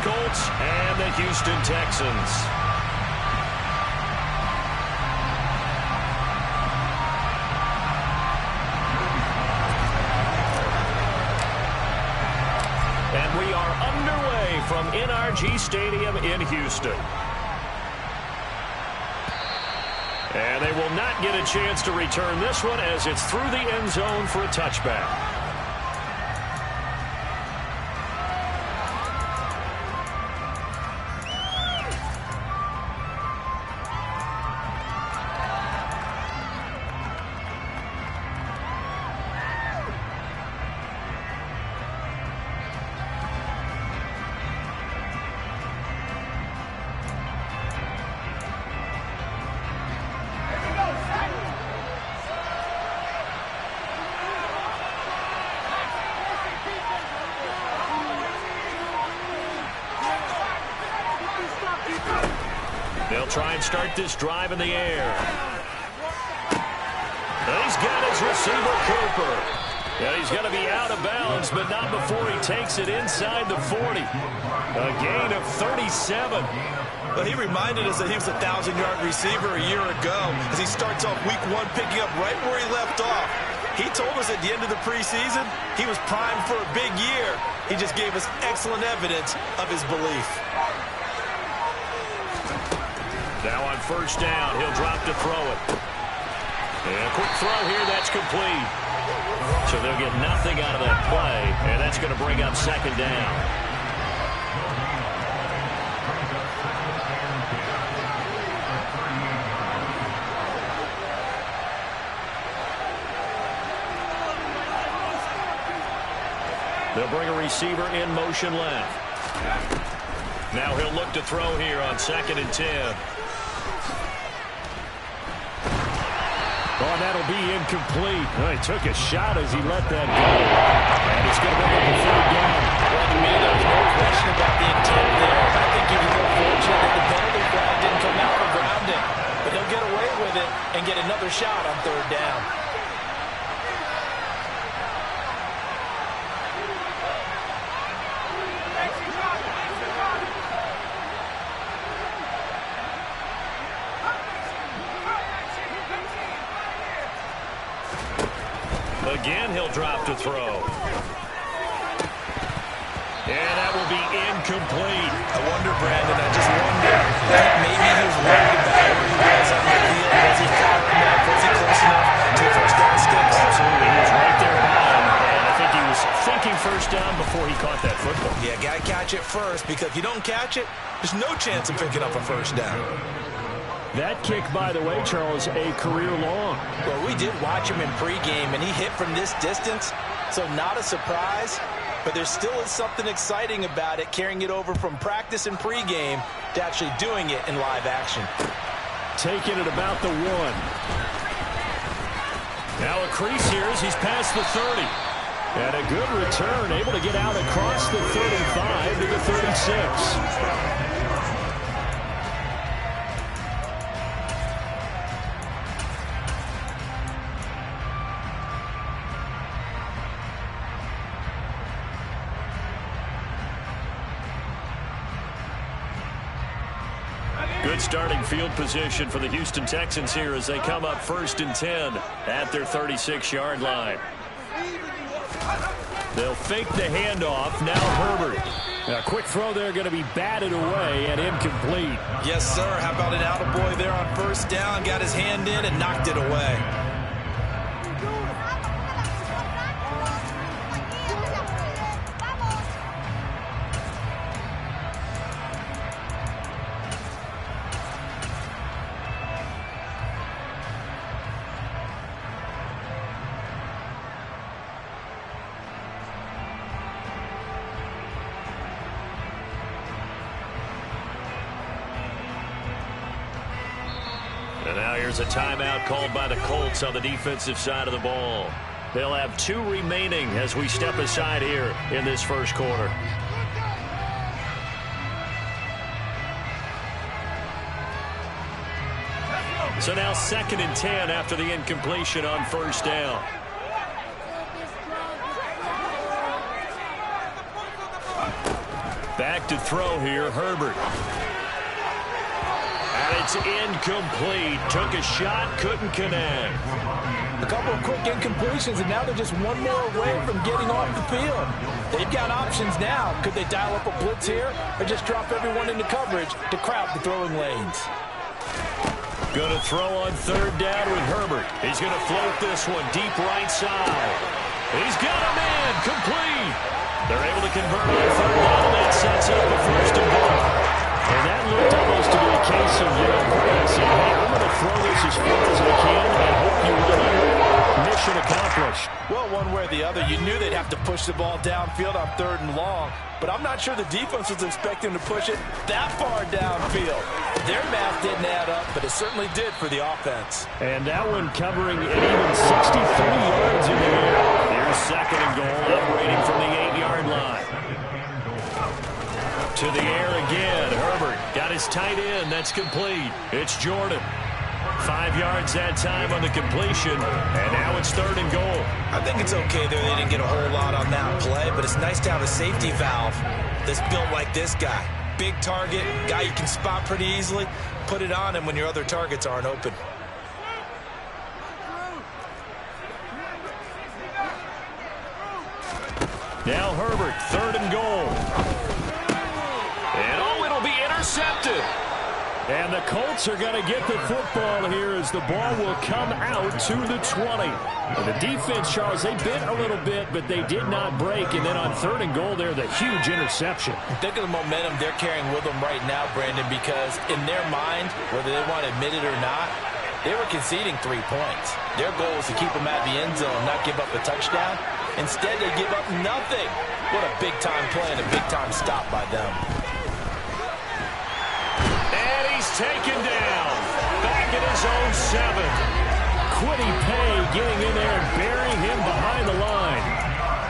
Colts and the Houston Texans. And we are underway from NRG Stadium in Houston. And they will not get a chance to return this one as it's through the end zone for a touchback. They'll try and start this drive in the air. He's got his receiver, Cooper. And he's going to be out of bounds, but not before he takes it inside the 40. A gain of 37. Well, he reminded us that he was a 1,000-yard receiver a year ago as he starts off week 1 picking up right where he left off. He told us at the end of the preseason he was primed for a big year. He just gave us excellent evidence of his belief. Now on first down, he'll drop to throw it. And a quick throw here, that's complete. So they'll get nothing out of that play, and that's going to bring up second down. They'll bring a receiver in motion left. Now he'll look to throw here on 2nd and 10. Oh, and that'll be incomplete. Well, he took a shot as he let that go. And it's going to bring up a third down. Well, to me, there's no question about the intent there. I think he was more fortunate that the penalty flag didn't come out from grounding. But they'll get away with it and get another shot on 3rd down. Again, he'll drop to throw. And that will be incomplete. I wonder, Brandon, I just wonder, I think maybe he was worried about where he was on the field. Was he far enough? Was he close enough to the first down sticks? Absolutely. He was right there by him. And I think he was thinking first down before he caught that football. Yeah, got to catch it first, because if you don't catch it, there's no chance of picking up a first down. That kick, by the way, Charles, a career long. Well, we did watch him in pregame, and he hit from this distance, so not a surprise. But there still is something exciting about it, carrying it over from practice and pregame to actually doing it in live action. Taking it about the 1. Now a crease here as he's past the 30. And a good return, able to get out across the 35 to the 36. Good starting field position for the Houston Texans here as they come up 1st and 10 at their 36-yard line. They'll fake the handoff. Now Herbert. A quick throw there going to be batted away and incomplete. Yes, sir. How about an attaboy there on first down? Got his hand in and knocked it away. And now here's a timeout called by the Colts on the defensive side of the ball. They'll have 2 remaining as we step aside here in this first quarter. So now 2nd and 10 after the incompletion on first down. Back to throw here, Herbert. And it's incomplete. Took a shot, couldn't connect. A couple of quick incompletions, and now they're just one more away from getting off the field. They've got options now. Could they dial up a blitz here or just drop everyone into coverage to crowd the throwing lanes? Going to throw on third down with Herbert. He's going to float this one deep right side. He's got him in. Complete. They're able to convert on third down, and that sets up a first and goal. And that looked almost to be a case of, saying, hey, I'm going to throw this as far as I can and hope you run it. Mission accomplished. Well, one way or the other, you knew they'd have to push the ball downfield on third and long, but I'm not sure the defense was expecting to push it that far downfield. Their math didn't add up, but it certainly did for the offense. And that one covering an even 63 yards in the air. Here's second and goal, operating from the 8-yard line. To the air again. Herbert got his tight end. That's complete. It's Jordan. 5 yards that time on the completion, and now it's third and goal. I think it's okay there. They didn't get a whole lot on that play, but it's nice to have a safety valve that's built like this guy. Big target, guy you can spot pretty easily. Put it on him when your other targets aren't open. Now Herbert, third and goal. And oh, it'll be intercepted. And the Colts are going to get the football here as the ball will come out to the 20. And the defense, Charles, they bit a little bit, but they did not break. And then on third and goal there, the huge interception. Think of the momentum they're carrying with them right now, Brandon, because in their mind, whether they want to admit it or not, they were conceding 3 points. Their goal was to keep them at the end zone, not give up a touchdown. Instead, they give up nothing. What a big-time play and a big-time stop by them. And he's taken down. Back at his own 7. Kwity Paye getting in there and burying him behind the line.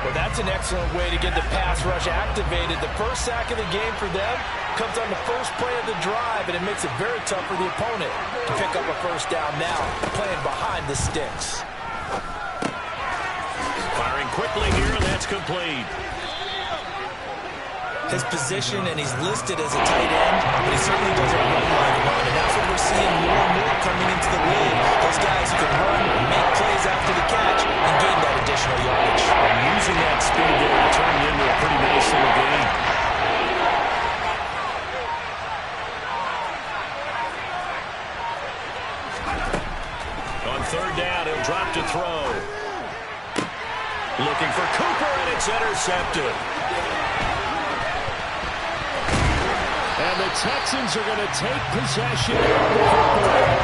Well, that's an excellent way to get the pass rush activated. The first sack of the game for them comes on the first play of the drive, and it makes it very tough for the opponent to pick up a first down now, playing behind the sticks. Firing quickly here, and that's complete. His position, and he's listed as a tight end, but he certainly doesn't run like one, and that's what we're seeing more and more coming into the league. Those guys who can run, make plays after the catch, and gain that additional yardage. And using that speed there to turn it into a pretty nice little game. On third down, he'll drop to throw. Looking for Cooper, and it's intercepted. And the Texans are going to take possession of the football.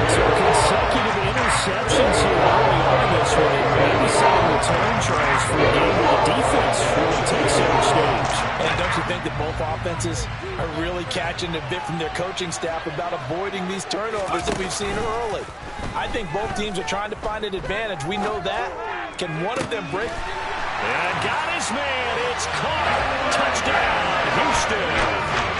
So consecutive interceptions here early on in this one. And maybe setting the tone, Charles, for a game where the defense really takes center stage. And don't you think that both offenses are really catching a bit from their coaching staff about avoiding these turnovers that we've seen early? I think both teams are trying to find an advantage. We know that. Can one of them break? And got his man. It's caught. Touchdown, Houston.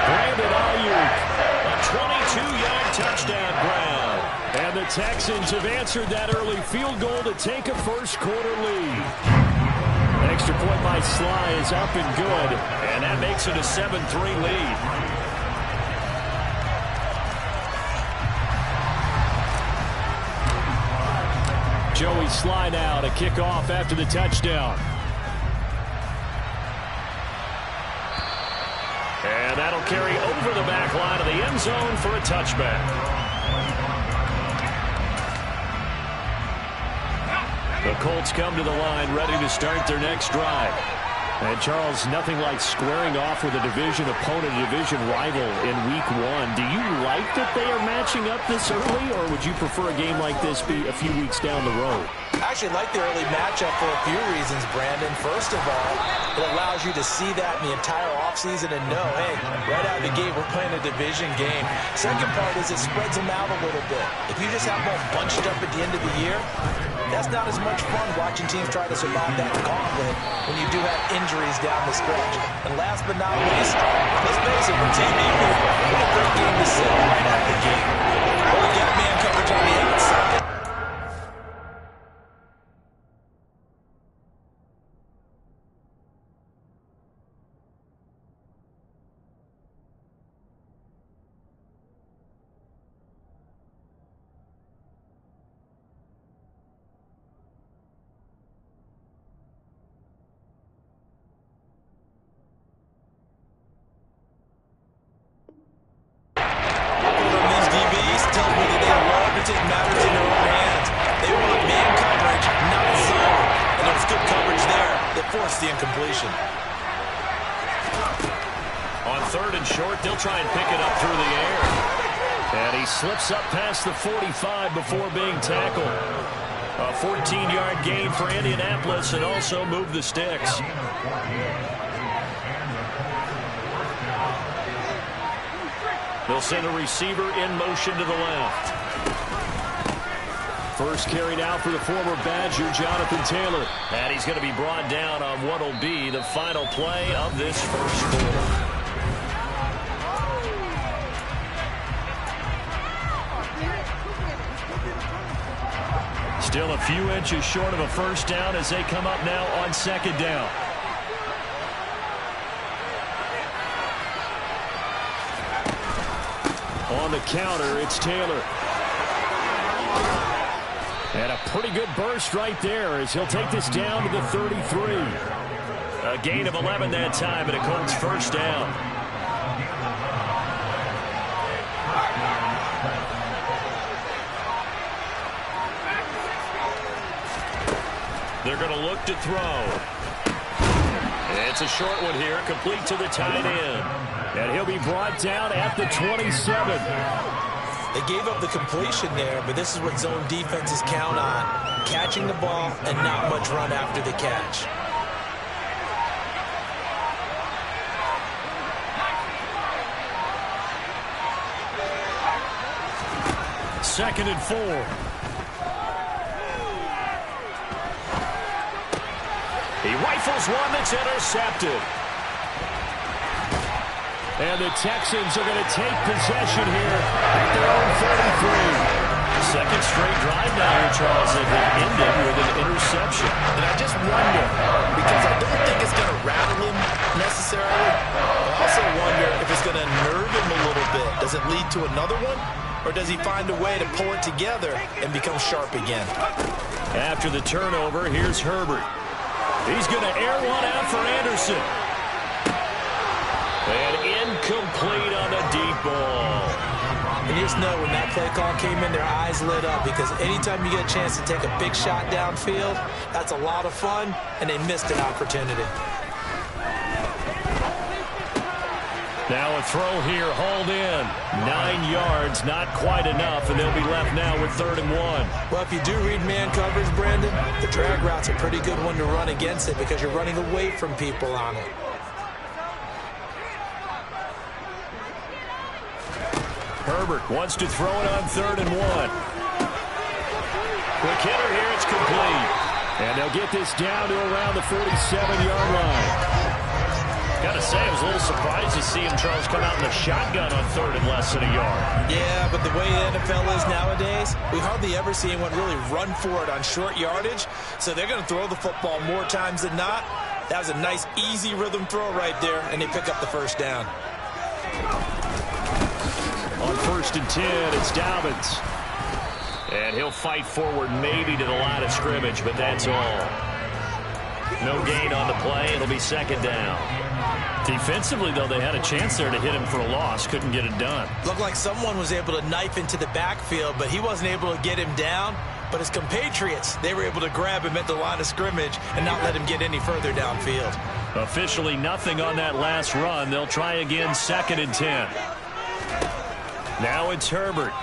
Brandon Ayuk, a 22-yard touchdown ground. And the Texans have answered that early field goal to take a first-quarter lead. Extra point by Sly is up and good, and that makes it a 7-3 lead. Joey Sly now to kick off after the touchdown. And that'll carry over the back line of the end zone for a touchback. The Colts come to the line ready to start their next drive. And, Charles, nothing like squaring off with a division opponent, a division rival in Week 1. Do you like that they are matching up this early, or would you prefer a game like this be a few weeks down the road? I actually like the early matchup for a few reasons, Brandon. First of all, it allows you to see that in the entire offseason and know, hey, right out of the gate, we're playing a division game. Second part is it spreads them out a little bit. If you just have them all bunched up at the end of the year, that's not as much fun watching teams try to survive that gauntlet when you do have injuries down the stretch. And last but not least, let's face it, for TV people, what a great game to sit right out of the gate. Well, we got man coverage on the outside. 3rd and short. They'll try and pick it up through the air. And he slips up past the 45 before being tackled. A 14-yard gain for Indianapolis and also moved the sticks. They'll send a receiver in motion to the left. First carry now for the former Badger, Jonathan Taylor. And he's going to be brought down on what will be the final play of this first quarter. Still a few inches short of a first down as they come up now on 2nd down. On the counter, it's Taylor. And a pretty good burst right there as he'll take this down to the 33. A gain of 11 that time, and a Colts first down. They're going to look to throw. It's a short one here, complete to the tight end. And he'll be brought down at the 27. They gave up the completion there, but this is what zone defenses count on. Catching the ball and not much run after the catch. Second and 4. He rifles one that's intercepted. And the Texans are going to take possession here at their own 33. Second straight drive now here, Charles, that ended with an interception. And I just wonder, because I don't think it's going to rattle him necessarily. I also wonder if it's going to nerve him a little bit. Does it lead to another one? Or does he find a way to pull it together and become sharp again? After the turnover, here's Herbert. He's going to air one out for Anderson. And incomplete on the deep ball. And you just know when that play call came in, their eyes lit up, because anytime you get a chance to take a big shot downfield, that's a lot of fun, and they missed an opportunity. Now a throw here, hauled in. 9 yards, not quite enough, and they'll be left now with 3rd and 1. Well, if you do read man coverage, Brandon, the drag route's a pretty good one to run against it because you're running away from people on it. Herbert wants to throw it on 3rd and 1. Quick hitter here, it's complete. And they'll get this down to around the 47-yard line. Gotta say, I was a little surprised to see him, Charles, come out in the shotgun on 3rd and less than a yard. Yeah, but the way the NFL is nowadays, we hardly ever see anyone really run for it on short yardage. So they're going to throw the football more times than not. That was a nice, easy rhythm throw right there, and they pick up the first down. On 1st and 10, it's Dobbins. And he'll fight forward maybe to the line of scrimmage, but that's all. No gain on the play. It'll be 2nd down. Defensively, though, they had a chance there to hit him for a loss. Couldn't get it done. Looked like someone was able to knife into the backfield, but he wasn't able to get him down. But his compatriots, they were able to grab him at the line of scrimmage and not let him get any further downfield. Officially nothing on that last run. They'll try again, 2nd and 10. Now it's Herbert.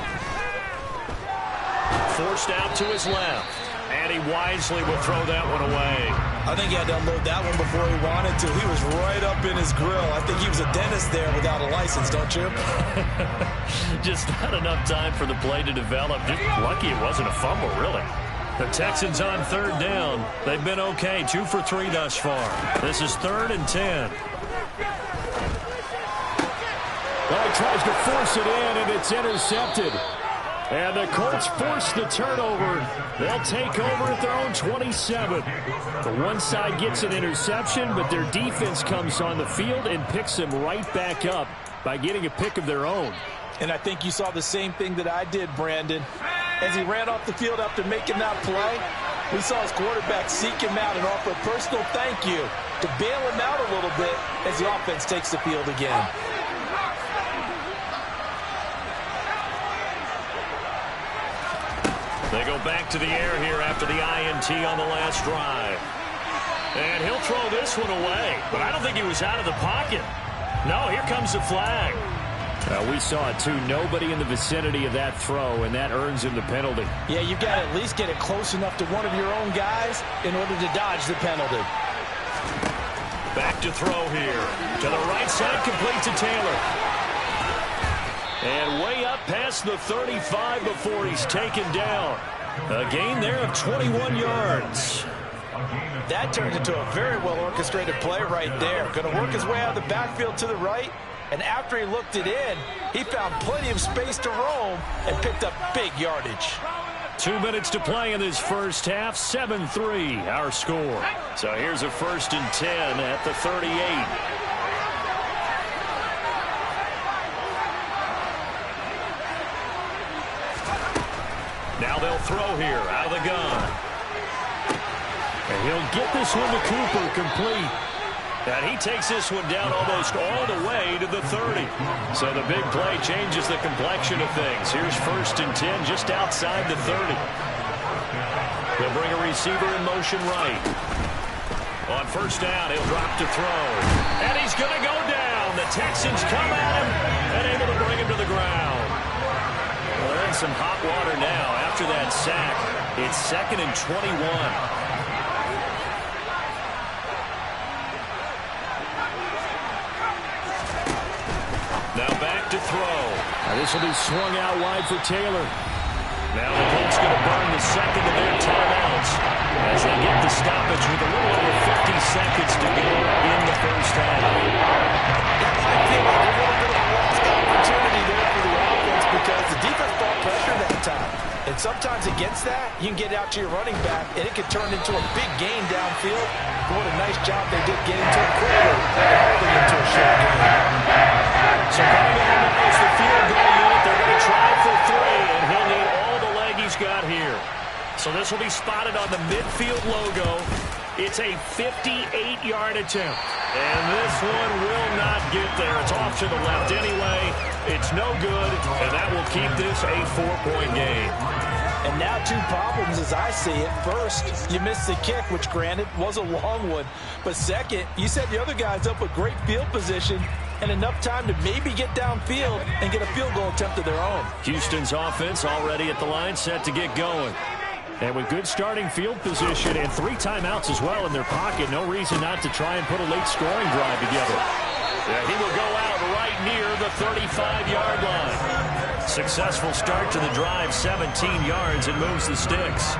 Forced out to his left. And he wisely will throw that one away. I think he had to unload that one before he wanted to. He was right up in his grill. I think he was a dentist there without a license, don't you? Just not enough time for the play to develop. Just lucky it wasn't a fumble, really. The Texans on 3rd down. They've been okay, 2 for 3 thus far. This is 3rd and 10. Well, he tries to force it in, and it's intercepted. And the Colts force the turnover. They'll take over at their own 27. The one side gets an interception, but their defense comes on the field and picks them right back up by getting a pick of their own. And I think you saw the same thing that I did, Brandon. As he ran off the field after making that play, we saw his quarterback seek him out and offer a personal thank you to bail him out a little bit as the offense takes the field again. They go back to the air here after the INT on the last drive. And he'll throw this one away, but I don't think he was out of the pocket. No, here comes the flag. We saw it, too. Nobody in the vicinity of that throw, and that earns him the penalty. Yeah, you've got to at least get it close enough to one of your own guys in order to dodge the penalty. Back to throw here. To the right side, complete to Taylor. And way up past the 35 before he's taken down. A gain there of 21 yards. That turned into a very well-orchestrated play right there. Going to work his way out of the backfield to the right. And after he looked it in, he found plenty of space to roam and picked up big yardage. 2 minutes to play in this first half. 7-3 our score. So here's a 1st and 10 at the 38. Now they'll throw here out of the gun. And he'll get this one to Cooper, complete. And he takes this one down almost all the way to the 30. So the big play changes the complexion of things. Here's 1st and 10 just outside the 30. They'll bring a receiver in motion right. On 1st down, he'll drop to throw. And he's going to go down. The Texans come at him and able to bring him to the ground. Well, they're in some hot water now after that sack. It's 2nd and 21. Now back to throw. This will be swung out wide for Taylor. Now the Colts going to burn the second of their timeouts as they get the stoppage with a little over 50 seconds to go in the first half. That might feel like a little bit of a lost opportunity there for the offense because the defense brought pressure that time. And sometimes against that, you can get out to your running back, and it can turn into a big gain downfield. But what a nice job they did getting to it quickly and holding into a short game. So coming in now is the field goal unit. They're going to try for 3, and he'll need all the leg he's got here. So this will be spotted on the midfield logo. It's a 58-yard attempt. And this one will not get there. It's off to the left anyway. It's no good, and that will keep this a 4-point game. And now 2 problems as I see it. First, you missed the kick, which granted was a long one. But second, you set the other guys up with great field position and enough time to maybe get downfield and get a field goal attempt of their own. Houston's offense already at the line, set to get going. And with good starting field position and 3 timeouts as well in their pocket, no reason not to try and put a late scoring drive together. Yeah, he will go out right near the 35-yard line. Successful start to the drive, 17 yards, and moves the sticks.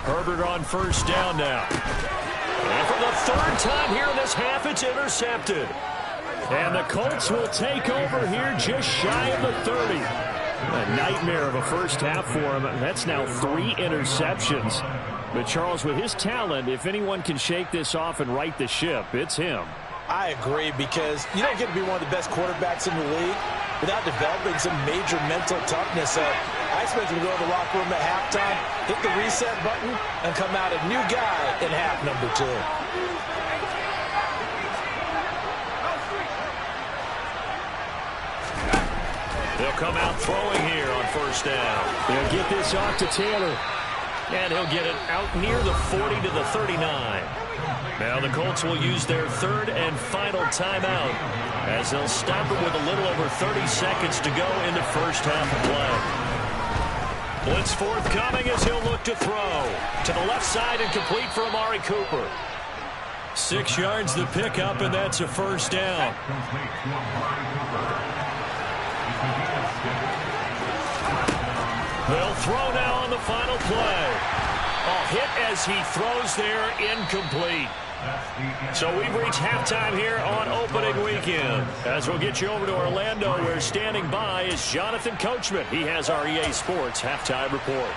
Herbert on 1st down now. And for the 3rd time here in this half, it's intercepted. And the Colts will take over here just shy of the 30. A nightmare of a first half for him. That's now 3 interceptions. But Charles, with his talent, if anyone can shake this off and right the ship, it's him. I agree, because you don't get to be one of the best quarterbacks in the league without developing some major mental toughness. So I expect him to go to the locker room at halftime, hit the reset button, and come out a new guy in half number 2. They'll come out throwing here on 1st down. They'll get this off to Taylor. And he'll get it out near the 40 to the 39. Now the Colts will use their 3rd and final timeout as they'll stop it with a little over 30 seconds to go in the first half of play. Blitz forthcoming as he'll look to throw. To the left side and complete for Amari Cooper. 6 yards the pickup, and that's a 1st down. They'll throw now on the final play. A hit as he throws there, incomplete. So we've reached halftime here on opening weekend. As we'll get you over to Orlando, where standing by is Jonathan Coachman. He has our EA Sports halftime report.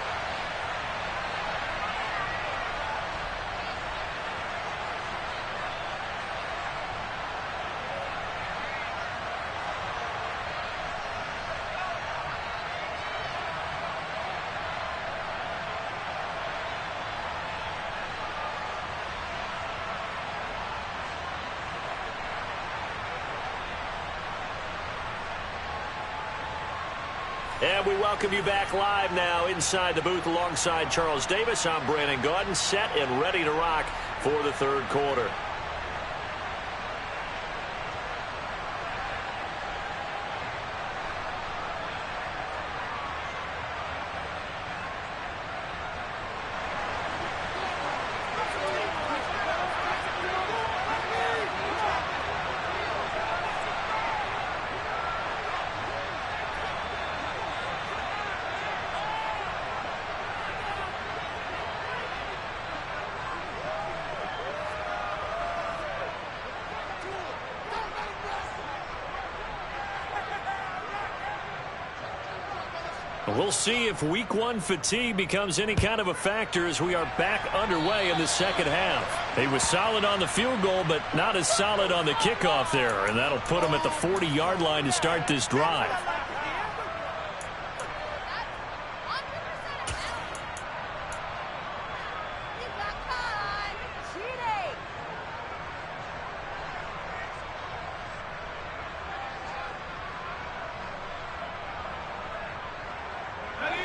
And we welcome you back live now inside the booth alongside Charles Davis. I'm Brandon Gaudin, set and ready to rock for the third quarter. We'll see if week one fatigue becomes any kind of a factor as we are back underway in the second half. He was solid on the field goal, but not as solid on the kickoff there, and that'll put him at the 40-yard line to start this drive.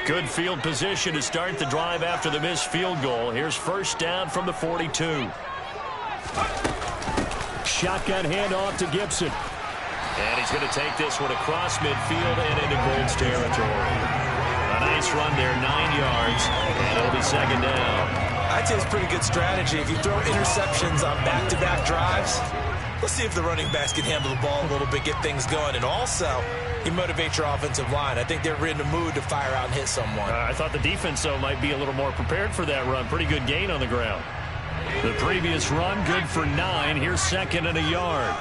Good field position to start the drive after the missed field goal. Here's first down from the 42. Shotgun handoff to Gibson. And he's going to take this one across midfield and into Colts territory. A nice run there, 9 yards, and it'll be second down. I'd say it's pretty good strategy. If you throw interceptions on back-to-back drives, let's see if the running backs can handle the ball a little bit, get things going, and also you motivate your offensive line. I think they're in the mood to fire out and hit someone. I thought the defense, though, might be a little more prepared for that run. Pretty good gain on the ground. The previous run, good for 9. Here's second and a yard.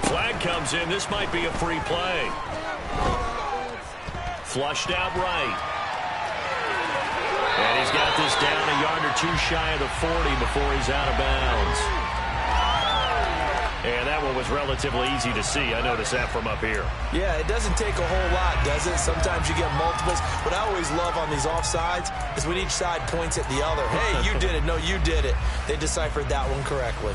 Flag comes in. This might be a free play. Flushed out right. And he's got this down a yard or two shy of the 40 before he's out of bounds. And that one was relatively easy to see. I noticed that from up here. Yeah, it doesn't take a whole lot, does it? Sometimes you get multiples. What I always love on these offsides is when each side points at the other. Hey, you did it. No, you did it. They deciphered that one correctly.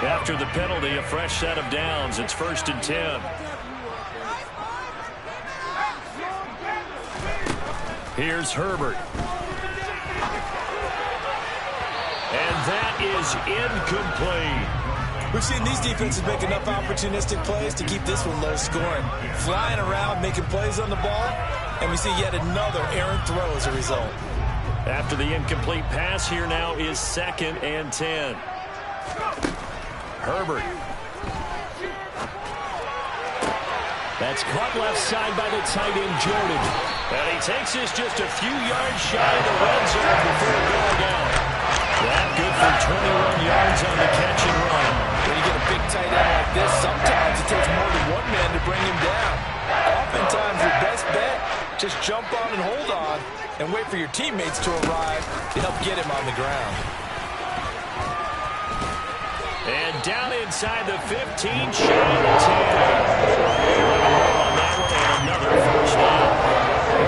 After the penalty, a fresh set of downs. It's first and 10. Here's Herbert. And that is incomplete. We've seen these defenses make enough opportunistic plays to keep this one low scoring. Flying around, making plays on the ball, and we see yet another errant throw as a result. After the incomplete pass, here now is second and 10. Herbert. That's caught left side by the tight end, Jordan. And he takes this just a few yards shy of the red zone before going out. That good for 21 yards on the catch and run. When you get a big tight end like this, sometimes it takes more than one man to bring him down. Oftentimes, your best bet, just jump on and hold on and wait for your teammates to arrive to help get him on the ground. And down inside the 15, shy of the 10. On that one, and another first down.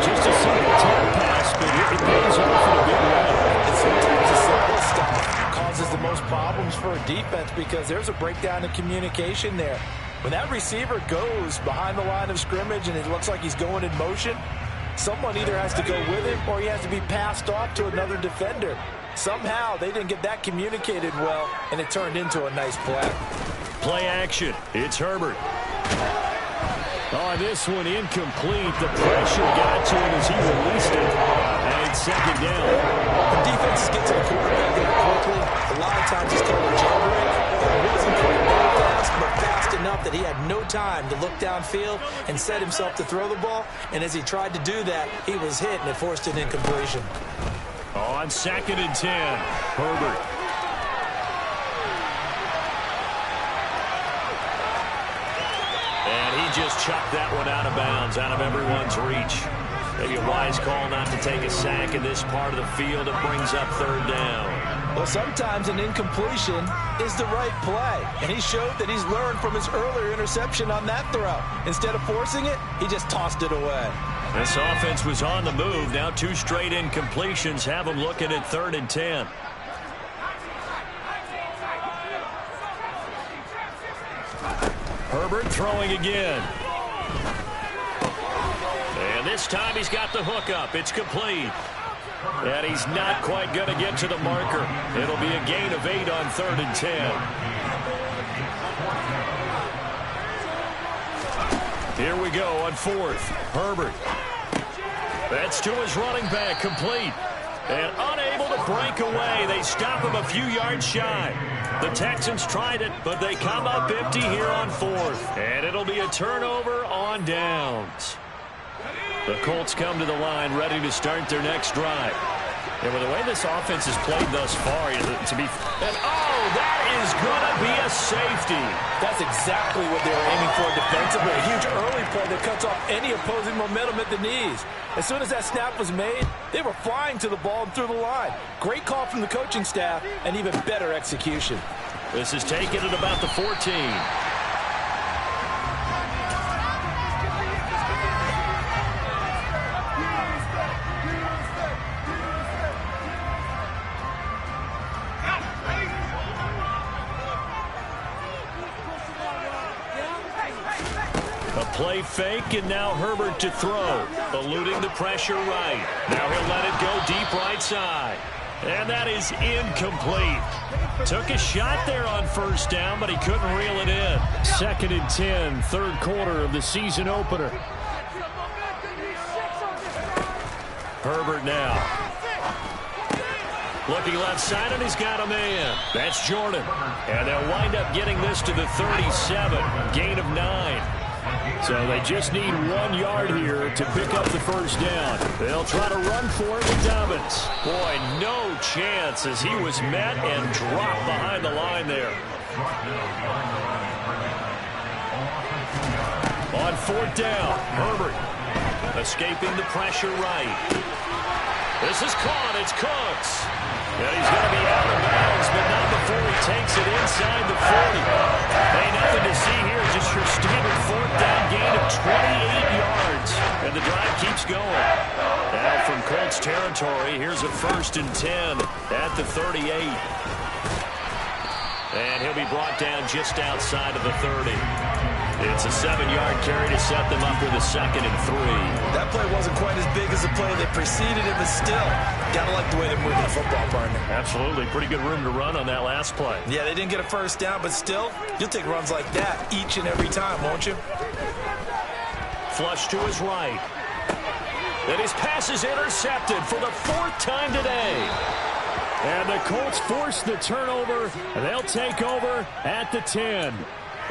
Just a simple tap pass, but it pays off in a big way. And sometimes the simple stuff causes the most problems for a defense because there's a breakdown in communication there. When that receiver goes behind the line of scrimmage and it looks like he's going in motion, someone either has to go with him or he has to be passed off to another defender. Somehow they didn't get that communicated well, and it turned into a nice play. Play action. It's Herbert. Oh, this one incomplete. The pressure got to him as he released it. And it's second down. The defenses get to the quarterback quickly. A lot of times it's called a jailbreak. It wasn't quite that fast, but fast enough that he had no time to look downfield and set himself to throw the ball. And as he tried to do that, he was hit, and it forced an incompletion. On second and 10, Herbert. And he just chucked that one out of bounds, out of everyone's reach. Maybe a wise call not to take a sack in this part of the field. It brings up third down. Well, sometimes an incompletion is the right play. And he showed that he's learned from his earlier interception on that throw. Instead of forcing it, he just tossed it away. This offense was on the move. Now 2 straight incompletions have them looking at 3rd and 10. Herbert throwing again. And this time he's got the hook up. It's complete. And he's not quite going to get to the marker. It'll be a gain of 8 on 3rd and 10. Here we go on 4th. Herbert. That's to his running back, complete. And unable to break away. They stop him a few yards shy. The Texans tried it, but they come up empty here on 4th. And it'll be a turnover on downs. The Colts come to the line ready to start their next drive. And with the way this offense has played thus far, that is going to be a safety. That's exactly what they were aiming for defensively. A huge early play that cuts off any opposing momentum at the knees. As soon as that snap was made, they were flying to the ball and through the line. Great call from the coaching staff and even better execution. This is taken at about the 14. Play fake, and now Herbert to throw. Eluding the pressure right. Now he'll let it go deep right side. And that is incomplete. Took a shot there on 1st down, but he couldn't reel it in. 2nd and 10, 3rd quarter of the season opener. Herbert now. Looking left side, and he's got a man. That's Jordan. And they'll wind up getting this to the 37. Gain of 9. So they just need 1 yard here to pick up the 1st down. They'll try to run for it with Dobbins. Boy, no chance as he was met and dropped behind the line there. On 4th down, Herbert escaping the pressure right. This is caught. It's Cooks. And he's going to be out of bounds, but not before he takes it inside the 40. Hey, nothing to see here, just your standard 4th down gain of 28 yards. And the drive keeps going. Now from Colts territory, here's a 1st and 10 at the 38. And he'll be brought down just outside of the 30. It's a 7-yard carry to set them up with a 2nd and 3. That play wasn't quite as big as the play that preceded it, but still, gotta like the way they're moving the football, partner. Absolutely. Pretty good room to run on that last play. Yeah, they didn't get a 1st down, but still, you'll take runs like that each and every time, won't you? Flush to his right. And his pass is intercepted for the 4th time today. And the Colts force the turnover, and they'll take over at the 10.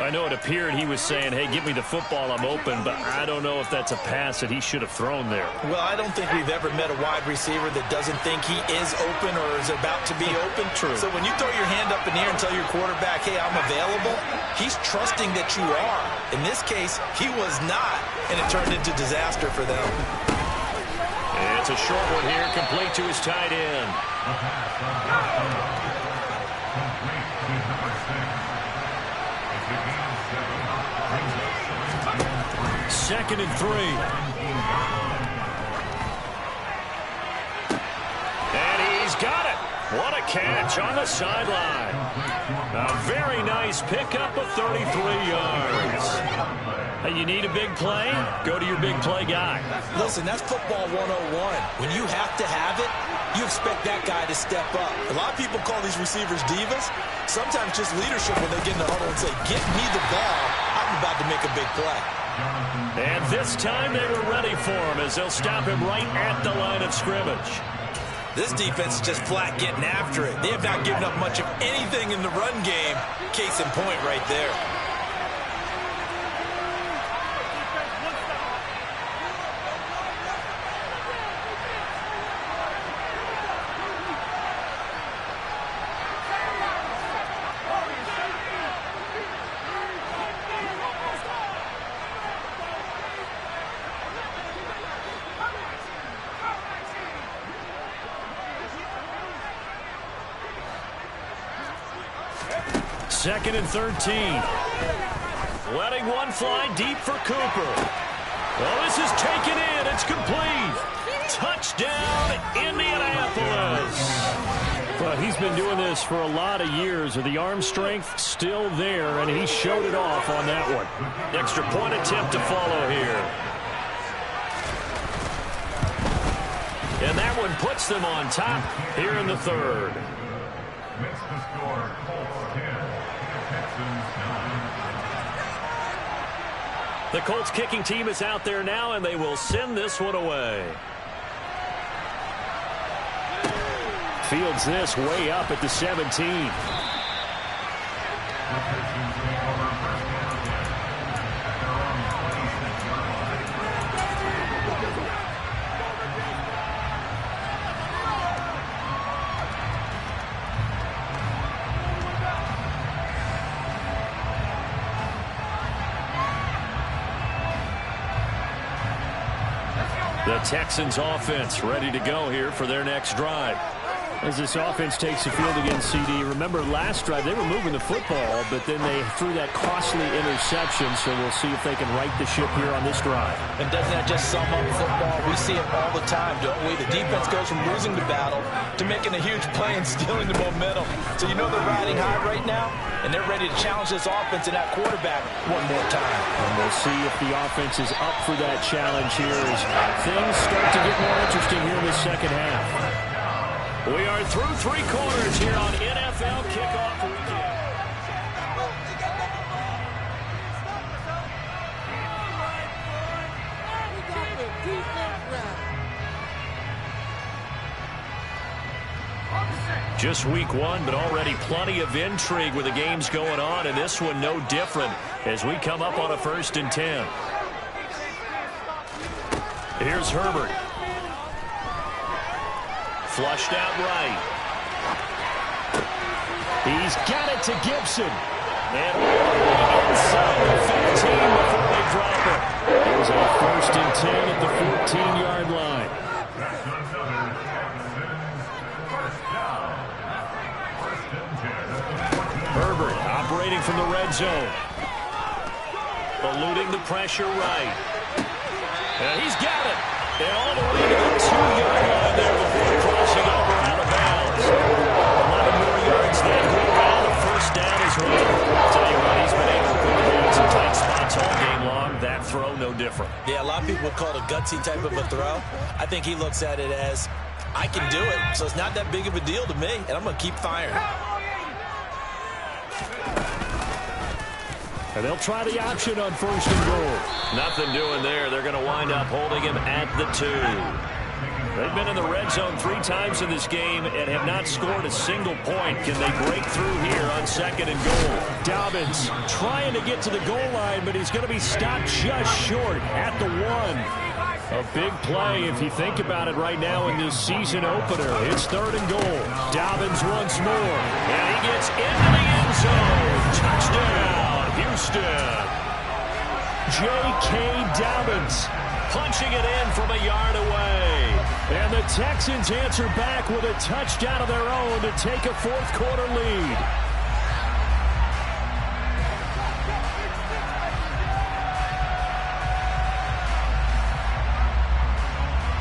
I know it appeared he was saying, hey, give me the football, I'm open, but I don't know if that's a pass that he should have thrown there. Well, I don't think we've ever met a wide receiver that doesn't think he is open or is about to be open. True. So when you throw your hand up in the air and tell your quarterback, hey, I'm available, he's trusting that you are. In this case, he was not, and it turned into disaster for them. It's a short one here, complete to his tight end. 2nd and 3. And he's got it. What a catch on the sideline. A very nice pickup of 33 yards. Hey, you need a big play? Go to your big play guy. Listen, that's football 101. When you have to have it, you expect that guy to step up. A lot of people call these receivers divas. Sometimes just leadership when they get in the huddle and say, get me the ball. I'm about to make a big play. And this time they were ready for him as they'll stop him right at the line of scrimmage. This defense is just flat getting after it. They have not given up much of anything in the run game. Case in point right there. 2nd and 13. Letting one fly deep for Cooper. Oh, this is taken in. It's complete. Touchdown, Indianapolis. Well, he's been doing this for a lot of years. The arm strength still there, and he showed it off on that one. Extra point attempt to follow here. And that one puts them on top here in the third. Makes the score Colts 10, Texans 9. The Colts kicking team is out there now, and they will send this one away. Fields this way up at the 17. The Texans offense ready to go here for their next drive. As this offense takes the field against CD, remember last drive they were moving the football, but then they threw that costly interception, so we'll see if they can right the ship here on this drive. And doesn't that just sum up football? We see it all the time, don't we? The defense goes from losing the battle to making a huge play and stealing the momentum. So you know they're riding high right now, and they're ready to challenge this offense and that quarterback one more time. And we'll see if the offense is up for that challenge here as things start to get more interesting here in the second half. We are through 3 quarters here on NFL Kickoff Weekend. Just week 1, but already plenty of intrigue with the games going on, and this one no different as we come up on a 1st and 10. Here's Herbert. Flushed out right. He's got it to Gibson. And inside the 15 before they drop it. Here's a 1st and 10 at the 14-yard line. Herbert operating from the red zone. Eluding the pressure right. And he's got it. And all the way to the 2-yard line there before crossing over out of bounds. 11 more yards then. The 1st down is right. Tell you what, he's been able to put the ball in some tight spots all game long. That throw, no different. Yeah, a lot of people would call it a gutsy type of a throw. I think he looks at it as, I can do it, so it's not that big of a deal to me, and I'm going to keep firing. And they'll try the option on 1st and goal. Nothing doing there. They're going to wind up holding him at the 2. They've been in the red zone 3 times in this game and have not scored a single point. Can they break through here on 2nd and goal? Dobbins trying to get to the goal line, but he's going to be stopped just short at the 1. A big play if you think about it right now in this season opener. It's 3rd and goal. Dobbins once more. And he gets into the end zone. Touchdown, Houston. J.K. Dobbins punching it in from a yard away. And the Texans answer back with a touchdown of their own to take a 4th quarter lead.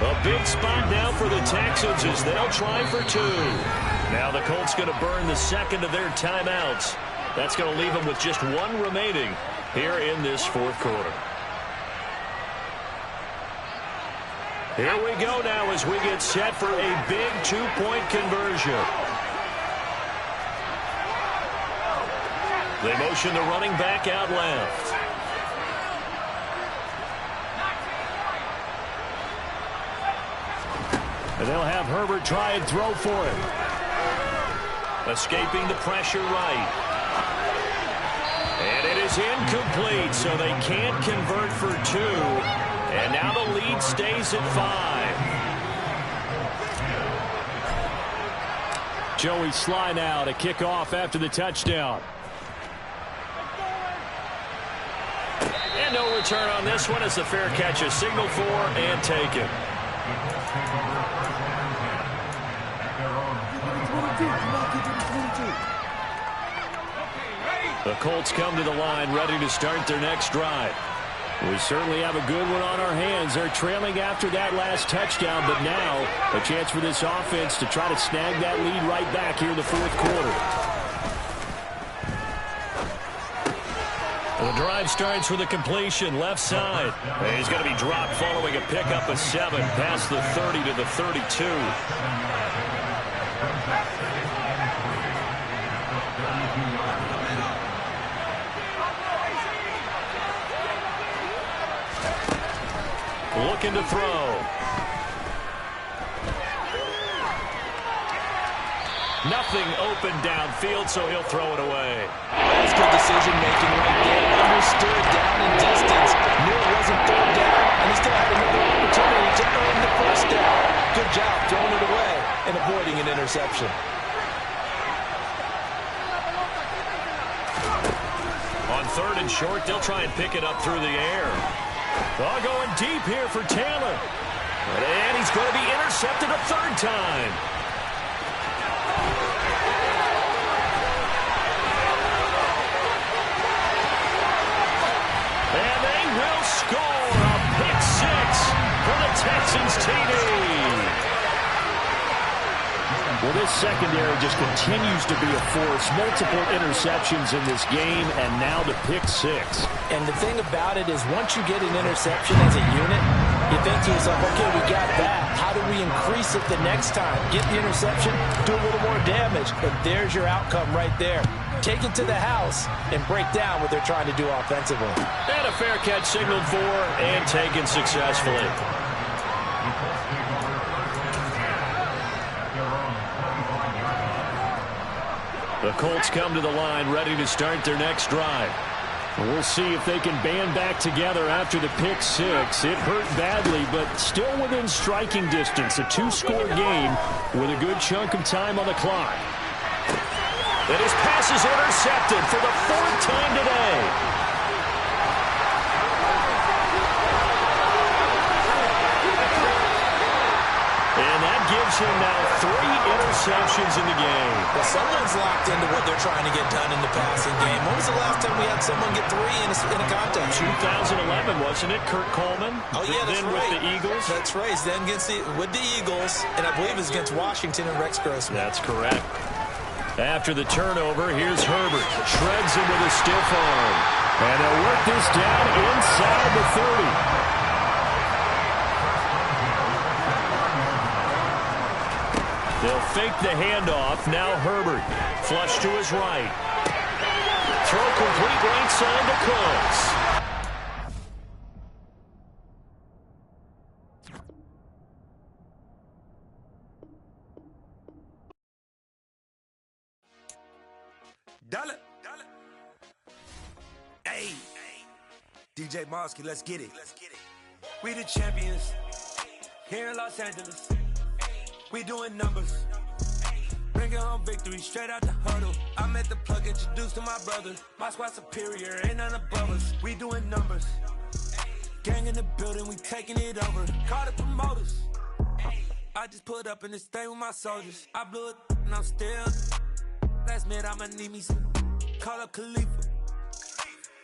A big spot now for the Texans as they'll try for 2. Now the Colts going to burn the 2nd of their timeouts. That's going to leave them with just 1 remaining here in this 4th quarter. Here we go now as we get set for a big 2-point conversion. They motion the running back out left. And they'll have Herbert try and throw for it. Escaping the pressure right. And it is incomplete, so they can't convert for 2. And now the lead stays at 5. Joey Sly now to kick off after the touchdown. And no return on this one as the fair catch is signaled for and taken. The Colts come to the line ready to start their next drive. We certainly have a good one on our hands. They're trailing after that last touchdown, but now a chance for this offense to try to snag that lead right back here in the fourth quarter. The drive starts with a completion left side. He's going to be dropped following a pickup of 7 past the 30 to the 32. Looking to throw. Nothing open downfield, so he'll throw it away. That's good decision-making right there. Understood down and distance. Knew it wasn't third down, and he still had another opportunity to earn the first down. Good job throwing it away and avoiding an interception. On 3rd and short, they'll try and pick it up through the air. Going deep here for Taylor. And he's going to be intercepted a 3rd time. And they will score a pick 6 for the Texans TD. Well, this secondary just continues to be a force. Multiple interceptions in this game, and now the pick 6. And the thing about it is once you get an interception as a unit, you think to yourself, okay, we got that. How do we increase it the next time? Get the interception, do a little more damage, and there's your outcome right there. Take it to the house and break down what they're trying to do offensively. And a fair catch signaled for and taken successfully. The Colts come to the line ready to start their next drive. We'll see if they can band back together after the pick 6. It hurt badly, but still within striking distance. A 2-score game with a good chunk of time on the clock. And his pass is intercepted for the 4th time today. And that gives him now 3 interceptions in the game. Well, someone's locked into what they're trying to get done in the passing game. When was the last time we had someone get 3 in a contest? 2011, wasn't it? Kurt Coleman. Oh, yeah, that's then right. With the Eagles. That's right. Then with the Eagles, and I believe it's against Washington and Rex Grossman. That's correct. After the turnover, here's Herbert. Shreds him with a stiff arm. And they'll work this down inside the 30. They'll fake the handoff. Now Herbert. Flush to his right. Throw complete right side to Cooks. Dollar. Hey. DJ Mosky, let's get it. We the champions. Here in Los Angeles. We doing numbers. Bringing home victory straight out the huddle. I'm at the plug, introduced to my brother. My squad superior, ain't none above us. We doing numbers. Gang in the building, we taking it over. Call the promoters. I just put up in this thing with my soldiers. I blew it and I'm still. Last minute I'ma need me some. Call up Khalifa.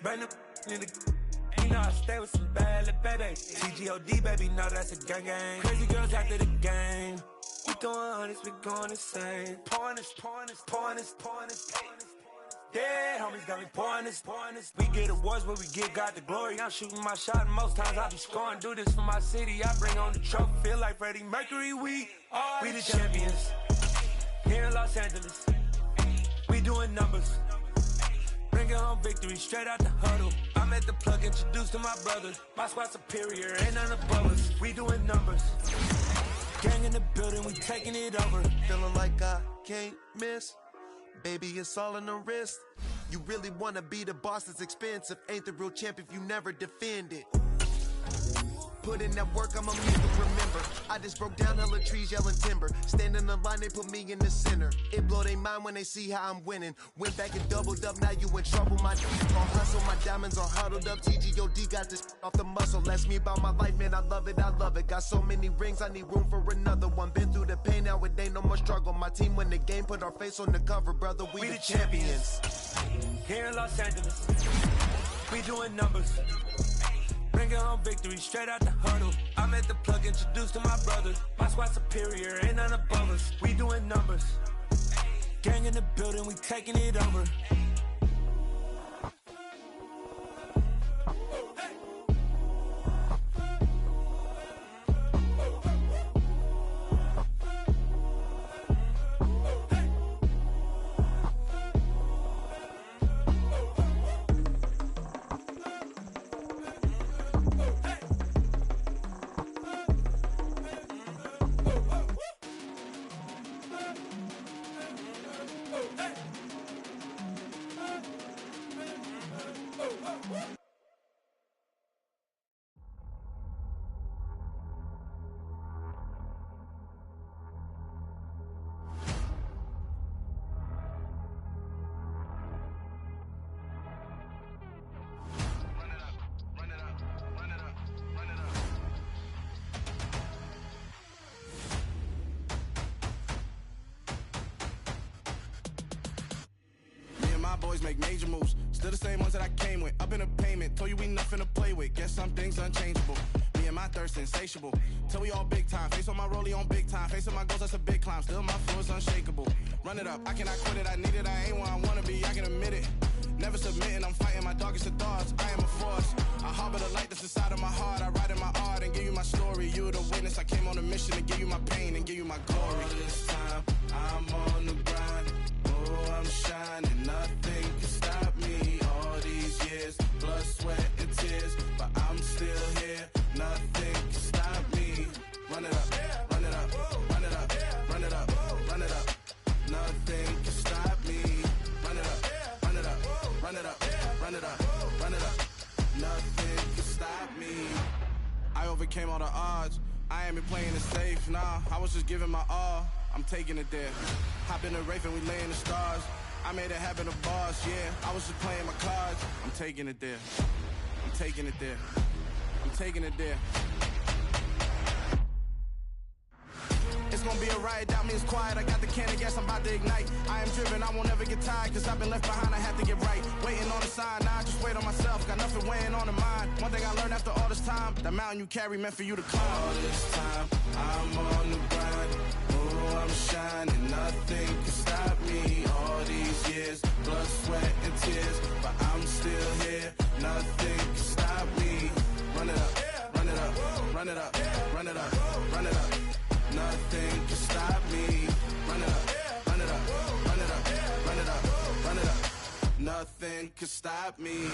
Bring them in the. You know I stay with some bad little baby. TGOD baby, know that's a gang gang. Crazy girls after the game. We going honest, we going insane. Pouring this. Dead homies got me pouring this. We get awards where we give God the glory. I'm shooting my shot and most times I be scoring. Do this for my city, I bring on the trophy. Feel like Freddie Mercury, we the champions. Here in Los Angeles, we doing numbers. Bringing home victory straight out the huddle. I'm at the plug, introduced to my brother. My squad superior, ain't none above us. We doing numbers. Gang in the building, we taking it over. Feeling like I can't miss. Baby, it's all in the wrist. You really wanna be the boss that's expensive. Ain't the real champ if you never defend it. Put in that work, I'ma make them remember. I just broke down hella trees, yelling timber. Stand in the line, they put me in the center. It blow their mind when they see how I'm winning. Went back and doubled up, now you in trouble. My on hustle, my diamonds are huddled up. TGOD got this off the muscle. Ask me about my life, man, I love it. Got so many rings, I need room for another one. Been through the pain, now it ain't no more struggle. My team win the game, put our face on the cover, brother. We the champions. here in Los Angeles. We doing numbers. Bringing home victory straight out the huddle. I'm at the plug, introduced to my brothers. My squad superior, ain't none above us. We doing numbers. Gang in the building, we taking it over. Boys make major moves, still the same ones that I came with. Up in a payment, told you we nothing to play with. Guess some things unchangeable. Me and my thirst insatiable. Till we all big time. Face on my rollie on big time. Facing my goals, that's a big climb. Still my flow is unshakable. Run it up, I cannot quit it. I need it, I ain't where I wanna be. I can admit it. Never submitting, I'm fighting my darkest of thoughts. I am a force. I harbor the light that's inside of my heart. I write in my art and give you my story. You the witness. I came on a mission to give you my pain and give you my glory. All this time, I'm on the grind. Oh, I'm shining. Nothing can stop me. All these years, blood, sweat, and tears, but I'm still here. Nothing can stop me. Run it up, run it up, run it up, run it up, run it up. Nothing can stop me. Run it up, run it up, run it up, run it up, run it up. Nothing can stop me. I overcame all the odds. I ain't been playing it safe, nah. I was just giving my all. I'm taking it there. Hop in the Wraith and we lay in the stars. I made it happen, the boss, yeah. I was just playing my cards. I'm taking it there. I'm taking it there. I'm taking it there. It's gonna be a riot, doubt me it's quiet. I got the can of gas, I'm about to ignite. I am driven, I won't ever get tired, cause I've been left behind, I have to get right. Waiting on the sign, now I just wait on myself. Got nothing weighing on the mind. One thing I learned after all this time, the mountain you carry meant for you to climb. All this time, I'm on the grind. Oh, I'm shining, nothing can stop me. All these years, blood, sweat, and tears, but I'm still here. Nothing can stop me. Run it up, run it up, run it up, run it up, run it up. Nothing can stop me. Run it up, run it up, run it up, run it up, run it up. Nothing can stop me.